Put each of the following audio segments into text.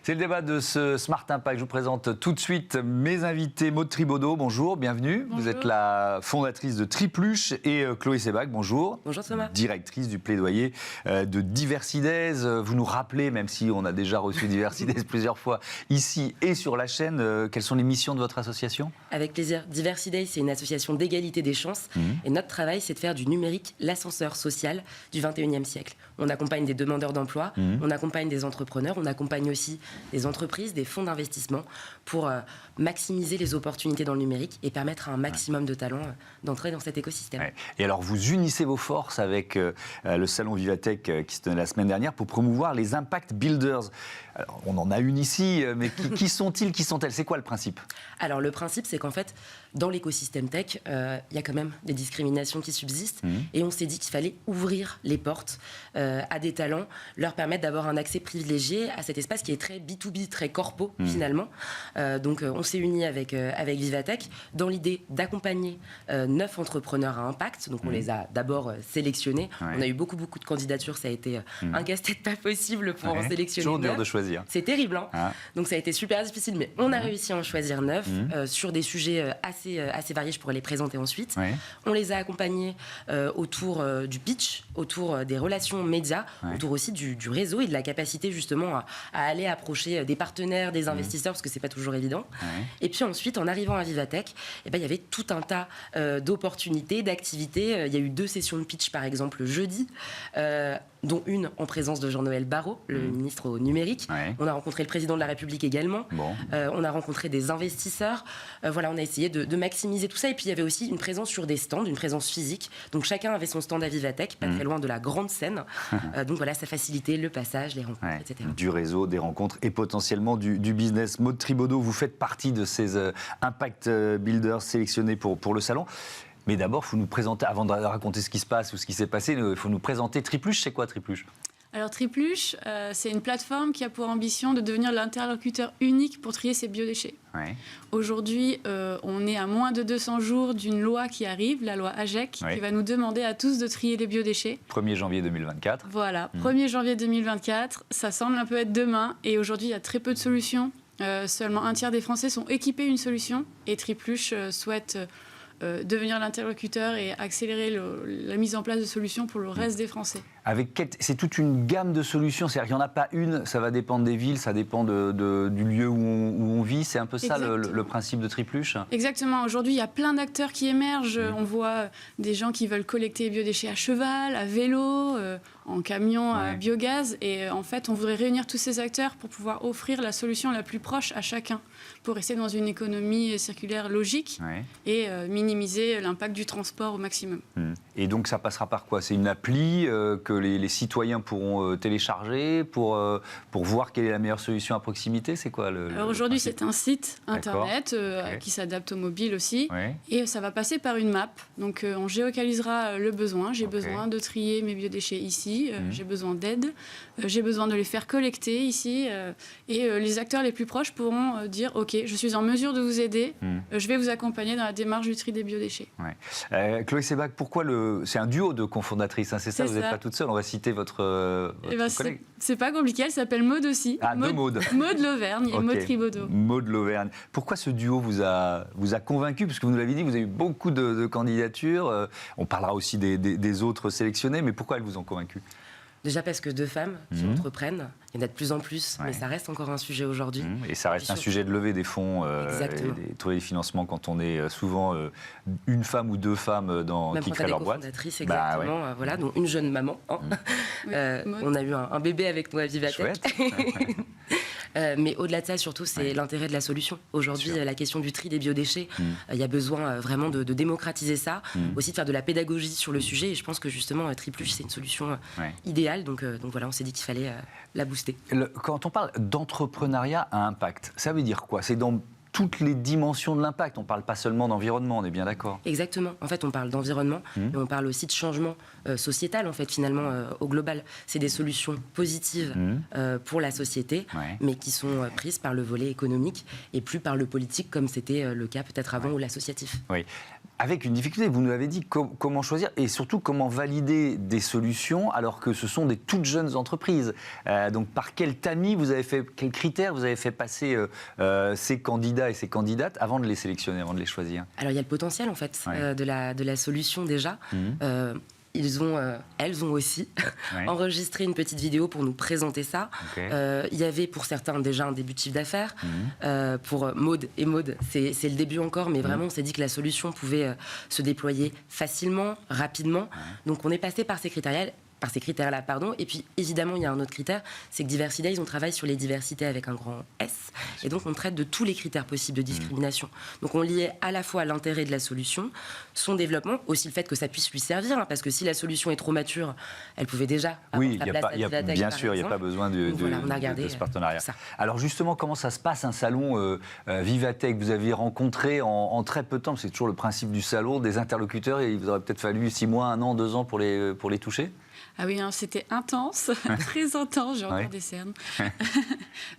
C'est le débat de ce Smart Impact. Je vous présente tout de suite mes invités. Maud Tribaudot, bonjour, bienvenue. Bonjour. Vous êtes la fondatrice de Tripluche et Chloé Sebag, bonjour. Bonjour Thomas. Directrice du plaidoyer de Diversidays. Vous nous rappelez, même si on a déjà reçu Diversidays plusieurs fois ici et sur la chaîne, quelles sont les missions de votre association ? Avec plaisir. Diversidays, c'est une association d'égalité des chances. Et notre travail, c'est de faire du numérique l'ascenseur social du 21e siècle. On accompagne des demandeurs d'emploi, on accompagne des entrepreneurs, on accompagne aussi des entreprises, des fonds d'investissement pour maximiser les opportunités dans le numérique et permettre à un maximum de talents d'entrer dans cet écosystème. Ouais. Et alors, vous unissez vos forces avec le salon Vivatech qui se tenait la semaine dernière pour promouvoir les Impact Builders. Alors, on en a une ici, mais qui sont-ils, qui sont-elles ? C'est quoi le principe ? Alors, le principe, c'est qu'en fait, dans l'écosystème tech, il y a quand même des discriminations qui subsistent. Et on s'est dit qu'il fallait ouvrir les portes à des talents, leur permettre d'avoir un accès privilégié à cet espace qui est très B2B, très corpo, finalement. Donc, on s'est unis avec Vivatech dans l'idée d'accompagner 9 entrepreneurs à impact. Donc, on les a d'abord sélectionnés. Ouais. On a eu beaucoup de candidatures. Ça a été un casse-tête pas possible pour en sélectionner 9. Toujours dur de choisir. C'est terrible, hein. Donc, ça a été super difficile, mais on a réussi à en choisir 9 sur des sujets assez variés. Je pourrais les présenter ensuite. On les a accompagnés autour du pitch, autour des relations médias, autour aussi du réseau et de la capacité justement à aller approcher des partenaires, des investisseurs, parce que c'est pas toujours évident. Et puis ensuite, en arrivant à Vivatech, il y avait tout un tas d'opportunités, d'activités. Il y a eu 2 sessions de pitch, par exemple, jeudi, dont une en présence de Jean-Noël Barrot, le ministre au numérique. On a rencontré le président de la République également. On a rencontré des investisseurs. Voilà, on a essayé de maximiser tout ça. Et puis, il y avait aussi une présence sur des stands, une présence physique. Donc, chacun avait son stand à Vivatech, pas très loin de la grande scène. Donc, voilà, ça facilitait le passage, les rencontres, etc. Du réseau, des rencontres et potentiellement du business. Maud Tribaudot, vous faites partie de ces Impact Builders sélectionnés pour le salon. Mais d'abord, il faut nous présenter, avant de raconter ce qui se passe ou ce qui s'est passé, il faut nous présenter Tripluche. C'est quoi Tripluche ? Alors Tripluche, c'est une plateforme qui a pour ambition de devenir l'interlocuteur unique pour trier ses biodéchets. Aujourd'hui, on est à moins de 200 jours d'une loi qui arrive, la loi AGEC, qui va nous demander à tous de trier les biodéchets. 1er janvier 2024. Voilà, 1er janvier 2024, ça semble un peu être demain, et aujourd'hui, il y a très peu de solutions. Seulement un tiers des Français sont équipés d'une solution, et Tripluche souhaite devenir l'interlocuteur et accélérer la mise en place de solutions pour le reste des Français. C'est toute une gamme de solutions, c'est-à-dire qu'il n'y en a pas une, ça va dépendre des villes, ça dépend du lieu où on vit, c'est un peu ça le principe de Tripluche ? Exactement, aujourd'hui il y a plein d'acteurs qui émergent, on voit des gens qui veulent collecter les biodéchets à cheval, à vélo, en camion, à biogaz, et en fait on voudrait réunir tous ces acteurs pour pouvoir offrir la solution la plus proche à chacun, pour rester dans une économie circulaire logique et minimiser l'impact du transport au maximum. Et donc ça passera par quoi ? C'est une appli que les citoyens pourront télécharger pour voir quelle est la meilleure solution à proximité ? C'est quoi Alors aujourd'hui, c'est un site internet qui s'adapte aux mobiles aussi. Et ça va passer par une map. Donc on géolocalisera le besoin. J'ai besoin de trier mes biodéchets ici. J'ai besoin d'aide. J'ai besoin de les faire collecter ici. Et les acteurs les plus proches pourront dire « Ok, je suis en mesure de vous aider. Je vais vous accompagner dans la démarche du tri des biodéchets. » Chloé Sebag, pourquoi c'est un duo de cofondatrices, hein, c'est ça, vous n'êtes pas toute seule, on va citer votre collègue. C'est pas compliqué, elle s'appelle Maud aussi. Maud L'Auvergne et Maud Tribaudot. Maud l'Auvergne. Pourquoi ce duo vous a convaincu ? Parce que vous nous l'avez dit, vous avez eu beaucoup de candidatures, on parlera aussi des autres sélectionnés, mais pourquoi elles vous ont convaincu ? Déjà parce que 2 femmes qui entreprennent, il y en a de plus en plus, mais ça reste encore un sujet aujourd'hui. Et ça reste un sujet de lever des fonds, et trouver des financements quand on est souvent une femme ou 2 femmes qui créent leur boîte. Exactement, voilà, donc une jeune maman. On a eu un bébé avec nous à Vivatech. Mais au-delà de ça, surtout, c'est l'intérêt de la solution. Aujourd'hui, la question du tri des biodéchets, il y a besoin vraiment de démocratiser ça, aussi de faire de la pédagogie sur le sujet. Et je pense que justement, Tripluche, c'est une solution idéale. Donc voilà, on s'est dit qu'il fallait la booster. Quand on parle d'entrepreneuriat à impact, ça veut dire quoi ? C'est dans toutes les dimensions de l'impact. On ne parle pas seulement d'environnement, on est bien d'accord ? Exactement. En fait, on parle d'environnement, mais on parle aussi de changement sociétal, en fait, finalement, au global. C'est des solutions positives pour la société, mais qui sont prises par le volet économique et plus par le politique, comme c'était le cas peut-être avant ou l'associatif. Oui. Avec une difficulté, vous nous l'avez dit, comment choisir et surtout comment valider des solutions alors que ce sont des toutes jeunes entreprises. Donc par quel tamis quels critères vous avez fait passer ces candidats et ces candidates avant de les sélectionner, avant de les choisir? Alors il y a le potentiel en fait de la solution déjà. Elles ont aussi enregistré une petite vidéo pour nous présenter ça. Il y avait pour certains déjà un début de chiffre d'affaires. Pour Maud, c'est le début encore, mais vraiment on s'est dit que la solution pouvait se déployer facilement, rapidement. Donc on est passé par ces critères-là, Et puis, évidemment, il y a un autre critère, c'est que Diversity Days, on travaille sur les diversités avec un grand S. Et donc, on traite de tous les critères possibles de discrimination. Donc, on liait à la fois l'intérêt de la solution, son développement, aussi le fait que ça puisse lui servir. Parce que si la solution est trop mature, elle pouvait déjà avoir sa place à Vivatech, bien sûr, il n'y a pas besoin de ce partenariat. Alors, justement, comment ça se passe, un salon Vivatech? Vous avez rencontré en très peu de temps, c'est toujours le principe du salon, des interlocuteurs, et il vous aurait peut-être fallu 6 mois, 1 an, 2 ans pour les toucher? Ah oui, hein, c'était intense, très intense, j'ai encore des cernes.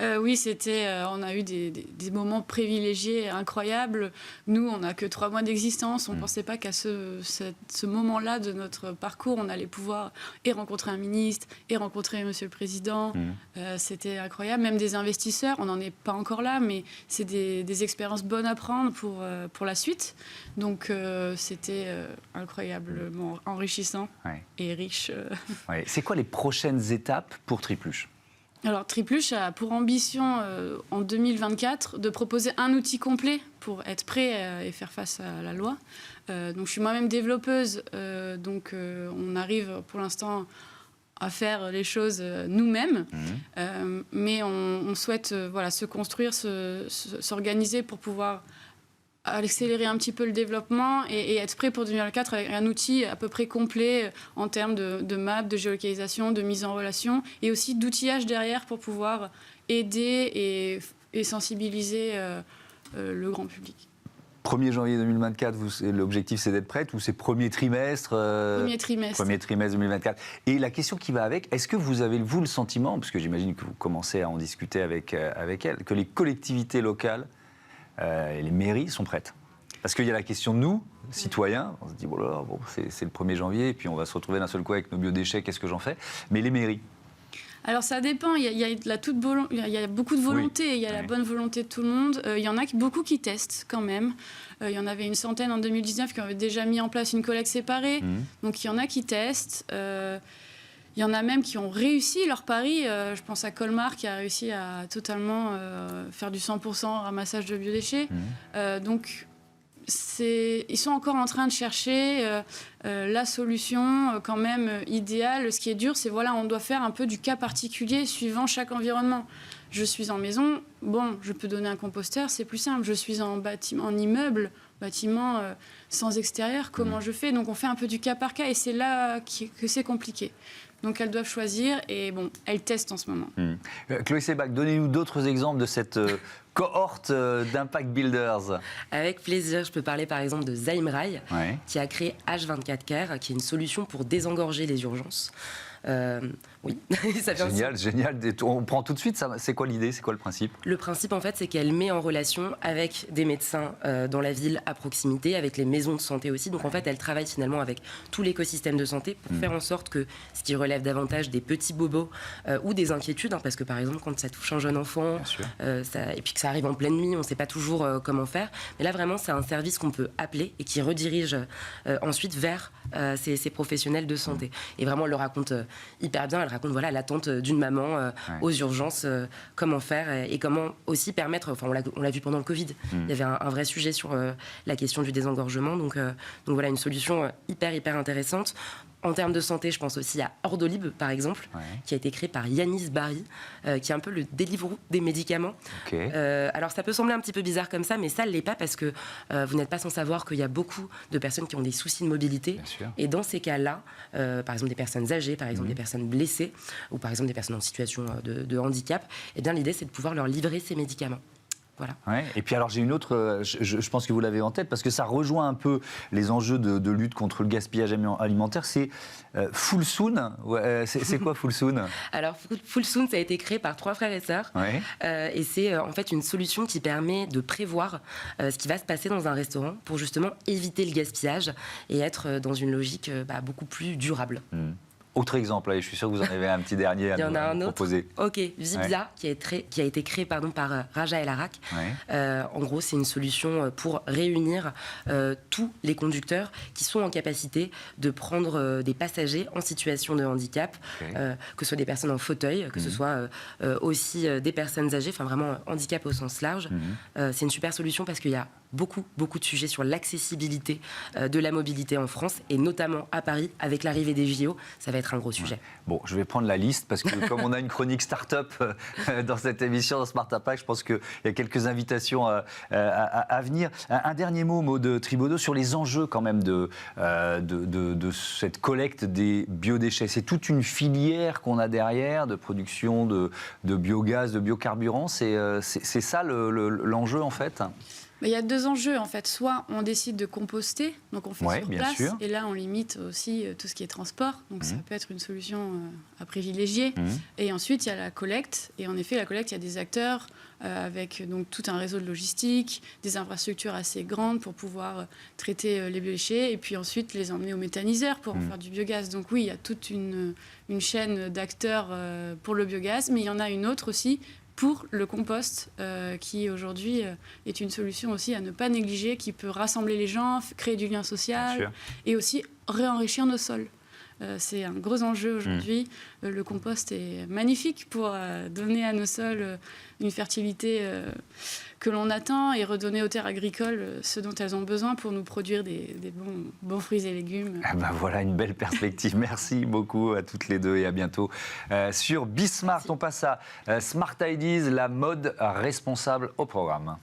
Oui, on a eu des moments privilégiés, incroyables. Nous, on n'a que 3 mois d'existence. On ne pensait pas qu'à ce moment-là de notre parcours, on allait pouvoir et rencontrer un ministre, et rencontrer Monsieur le Président. C'était incroyable. Même des investisseurs, on n'en est pas encore là, mais c'est des expériences bonnes à prendre pour la suite. Donc, c'était incroyablement enrichissant et riche. C'est quoi les prochaines étapes pour Tripluche? Alors, Tripluche a pour ambition, en 2024, de proposer un outil complet pour être prêt et faire face à la loi. Donc, je suis moi-même développeuse, donc on arrive pour l'instant à faire les choses nous-mêmes, mais on souhaite se construire, s'organiser pour pouvoir accélérer un petit peu le développement et être prêt pour 2024 avec un outil à peu près complet en termes de map, de géolocalisation, de mise en relation et aussi d'outillage derrière pour pouvoir aider et sensibiliser le grand public. 1er janvier 2024, l'objectif c'est d'être prête ou c'est premier trimestre Premier trimestre. Premier trimestre 2024. Et la question qui va avec, est-ce que vous avez, le sentiment, parce que j'imagine que vous commencez à en discuter avec elle, que les collectivités locales et les mairies sont prêtes? Parce qu'il y a la question de nous, citoyens, on se dit, c'est le 1er janvier, et puis on va se retrouver d'un seul coup avec nos biodéchets, qu'est-ce que j'en fais? Mais les mairies? Alors ça dépend, il y a beaucoup de volonté, il y a la bonne volonté de tout le monde. Il y en a beaucoup qui testent quand même. Il y en avait une centaine en 2019 qui avaient déjà mis en place une collecte séparée. Donc il y en a qui testent. Il y en a même qui ont réussi leur pari. Je pense à Colmar qui a réussi à totalement faire du 100% ramassage de biodéchets. Donc ils sont encore en train de chercher la solution quand même idéale. Ce qui est dur, c'est on doit faire un peu du cas particulier suivant chaque environnement. Je suis en maison, je peux donner un composteur, c'est plus simple. Je suis en immeuble, bâtiment sans extérieur, comment je fais? Donc on fait un peu du cas par cas et c'est là que c'est compliqué. Donc elles doivent choisir et elles testent en ce moment. Chloé Sebag, donnez-nous d'autres exemples de cette cohorte d'Impact Builders. Avec plaisir, je peux parler par exemple de Zaimraï, qui a créé H24 Care, qui est une solution pour désengorger les urgences. Oui, ça vient génial. On prend tout de suite. C'est quoi l'idée? C'est quoi le principe? Le principe, en fait, c'est qu'elle met en relation avec des médecins dans la ville à proximité, avec les maisons de santé aussi. Donc, en fait, elle travaille finalement avec tout l'écosystème de santé pour faire en sorte que ce qui relève davantage des petits bobos ou des inquiétudes, parce que par exemple, quand ça touche un jeune enfant, et puis que ça arrive en pleine nuit, on ne sait pas toujours comment faire. Mais là, vraiment, c'est un service qu'on peut appeler et qui redirige ensuite vers ces professionnels de santé. Et vraiment, elle le raconte hyper bien. Elle raconte l'attente d'une maman aux urgences, comment faire et comment aussi permettre, on l'a vu pendant le Covid, il y avait un vrai sujet sur la question du désengorgement, donc voilà une solution hyper intéressante. En termes de santé, je pense aussi à Ordolib, par exemple, qui a été créé par Yanis Barry, qui est un peu le Deliveroo des médicaments. Alors, ça peut sembler un petit peu bizarre comme ça, mais ça ne l'est pas parce que vous n'êtes pas sans savoir qu'il y a beaucoup de personnes qui ont des soucis de mobilité. Et dans ces cas-là, par exemple des personnes âgées, par exemple des personnes blessées, ou par exemple des personnes en situation de handicap, eh bien, l'idée, c'est de pouvoir leur livrer ces médicaments. Voilà. Ouais. Et puis alors j'ai une autre, je pense que vous l'avez en tête, parce que ça rejoint un peu les enjeux de lutte contre le gaspillage alimentaire, c'est Fullsoon. Ouais, c'est quoi Fullsoon? Alors Fullsoon, ça a été créé par 3 frères et sœurs, et c'est en fait une solution qui permet de prévoir ce qui va se passer dans un restaurant pour justement éviter le gaspillage et être dans une logique beaucoup plus durable. Autre exemple, je suis sûr que vous en avez un petit dernier à nous proposer. Ok, Vibza, qui a été créé par Raja El Arak. En gros, c'est une solution pour réunir tous les conducteurs qui sont en capacité de prendre des passagers en situation de handicap, que ce soit des personnes en fauteuil, que ce soit aussi des personnes âgées, enfin vraiment handicap au sens large. C'est une super solution parce qu'il y a beaucoup de sujets sur l'accessibilité de la mobilité en France, et notamment à Paris, avec l'arrivée des JO, ça va être un gros sujet. Bon, je vais prendre la liste, parce que comme on a une chronique start-up dans cette émission, dans Smart Impact, je pense qu'il y a quelques invitations à venir. Un dernier mot, Maud Tribaudot, sur les enjeux quand même de cette collecte des biodéchets. C'est toute une filière qu'on a derrière, de production de biogaz, de biocarburants. C'est ça l'enjeu en fait? Il y a 2 enjeux en fait. Soit on décide de composter, donc on fait sur place, et là on limite aussi tout ce qui est transport, donc ça peut être une solution à privilégier. Et ensuite il y a la collecte, et en effet la collecte, il y a des acteurs avec donc tout un réseau de logistique, des infrastructures assez grandes pour pouvoir traiter les biodéchets, et puis ensuite les emmener au méthaniseur pour en faire du biogaz. Donc oui, il y a toute une chaîne d'acteurs pour le biogaz, mais il y en a une autre aussi pour le compost, qui aujourd'hui est une solution aussi à ne pas négliger, qui peut rassembler les gens, créer du lien social et aussi réenrichir nos sols. C'est un gros enjeu aujourd'hui. Le compost est magnifique pour donner à nos sols une fertilité que l'on attend et redonner aux terres agricoles ce dont elles ont besoin pour nous produire des bons fruits et légumes. Voilà une belle perspective. Merci beaucoup à toutes les deux et à bientôt sur Bismart. On passe à Smart Ideas, la mode responsable au programme.